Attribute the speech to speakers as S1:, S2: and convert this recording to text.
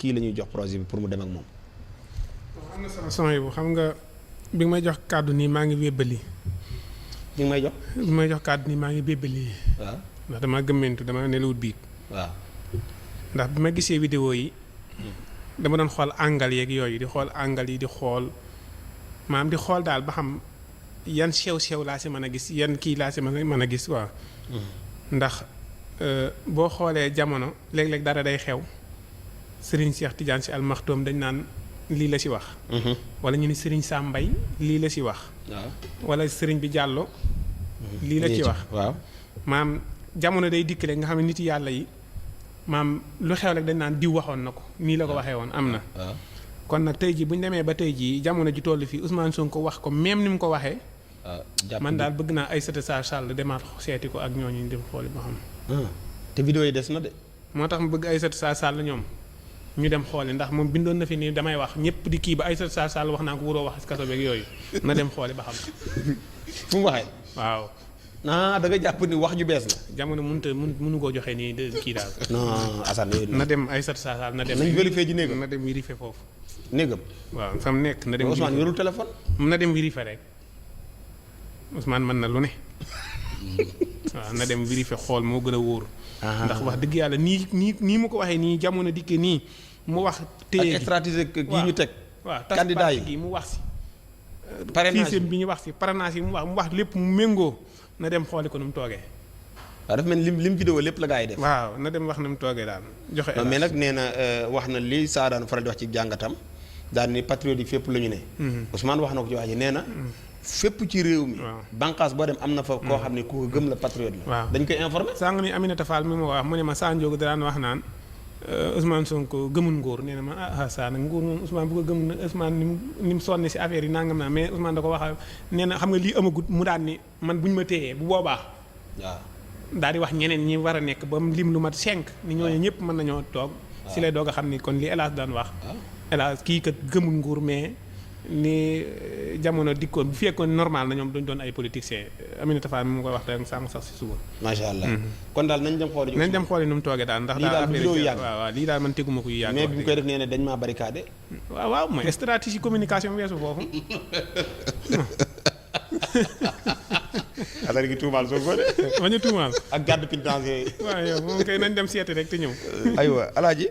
S1: kii la ñuy jox projet bi pour mu dem ak moom.
S2: am na solo son bu xam nga bi nga may jox kàddu nii maa ngi wébbali.
S1: bi nga may jox.
S2: bi may jox kàddu nii maa ngi wébbali.
S1: waaw
S2: ndax damaa gëmmentu dama nelawut biig.
S1: waaw.
S2: ndax bi ma gisee vidéo yi. dama doon xool angal yeeg yooyu di xool angal yi di xool maam di xool daal ba xam yan sew laa si mën a gis yan kii laa si mën a gis waaw. ndax boo xoolee jamono léeg-léeg dara day xew Serigne Cheikh Tidiane Sy Al Maktoum dañ naan lii la si wax. wala ñu ni Serigne Sam Mbaye lii la si wax.
S1: waaw
S2: wala Serigne bi Diallo. lii la ci wax
S1: waaw.
S2: maam jamono day dikk rek nga xam ne nit yàlla yi maam lu xew rek dañ naan diw waxoon na ko nii la ko waxee woon am na.
S1: waaw
S2: kon nag tey jii bu ñu demee ba tey jii jamono ji toll fii Ousmane Sonko wax ko même ni mu ko waxee. man daal bëgg naa Aïssata Tall Sall demaat seeti ko ak ñooñu dem xooli ba xam.
S1: te vidéo yi des na de.
S2: moo tax mu bëgg Aïssata Tall Sall ñoom ñu dem xooli ndax moom bindoon na fi nii damay wax ñëpp di kii ba Aïssata Tall Sall wax naa ko wuroo wax kaso beeg yooyu na dem xooli ba xam.
S1: fu mu waxee.
S2: waaw.
S1: da nga jàpp ni wax ju bees la.
S2: jamono mënu koo joxe nii kii daal.
S1: non Assane yooyu
S2: na dem Aïssata Tall Sall na dem.
S1: nañ vérifié ji néegam
S2: na dem vérifié foofu.
S1: néegam.
S2: waaw fa mu nekk na dem.
S1: Ousmane yorul téléphone.
S2: na dem vérifié rek Ousmane mën na lu ne. waaw na dem vérifié xool moo gën a wóor. ndax wax dëgg yàlla nii mu ko waxee nii jamono dikkee nii mu wax. téye
S1: ak stratégie yi ñu teg.
S2: waaw
S1: candidat yi
S2: mu wax si.
S1: parrainage
S2: bi ñu wax si parrainage yi mu wax lépp mu méngoo na dem xooli ko nu mu toogee.
S1: waaw dafa mel ni lim vidéo lépp la gaa yi def.
S2: waaw na dem wax na mu toogee daal joxe.
S1: mais nag nee na wax na li saa daan faral di wax ci jàngatam daal ni patriote yi fépp la ñu ne. Ousmane wax na ko ci wax ji nee na. fépp ci réew mi.
S2: waaw
S1: bànqaas boo dem am na fa. koo xam ne ku ko gëm la patriote la.
S2: waaw
S1: dañ koy informé.
S2: sànq ni Aminata Fall mi ma wax mu ne ma Sa Ndiogou daan wax naan Ousmane Sonko gëmul nguur nee na ma Sa nag nguur moom Ousmane bu ko gëmul nag Ousmane ni mu sonne si affaire yi nangam naa mais Ousmane da ko wax nee na xam nga lii amagut mu daan ni man bu ñu ma téyee bu boobaa.
S1: waaw
S2: daal di wax ñeneen ñi war a nekk ba mu lim lu mat 5 ni ñooñu ñëpp mën nañoo toog. si lay doog a xam ni kon li El Hadj daan wax. El Hadj kii kat gëmul nguur mais. ni jamono dikkoon bu fekkoon normal na ñoom duñ doon ay politiciens Aminata Fall mi mu koy wax rek sànq sax si suba.
S1: macha allah. kon daal nañ dem xooli.
S2: nañ dem xooli nu mu toogee daal ndax.
S1: lii daal vidéo yu yàgg
S2: waaw lii daal man teguma ko yu yàgg.
S1: mais bi mu koy def nee na dañ maa barricadé.
S2: waaw mooy stratégie communication weesu foofu.
S1: affaire gi tuumaal soo ko de.
S2: ma ñu tuumaal.
S1: ak garde pénitentiaire.
S2: waaw yow moom kay nañ dem seeti rek te ñëw.
S1: aywa Alaaji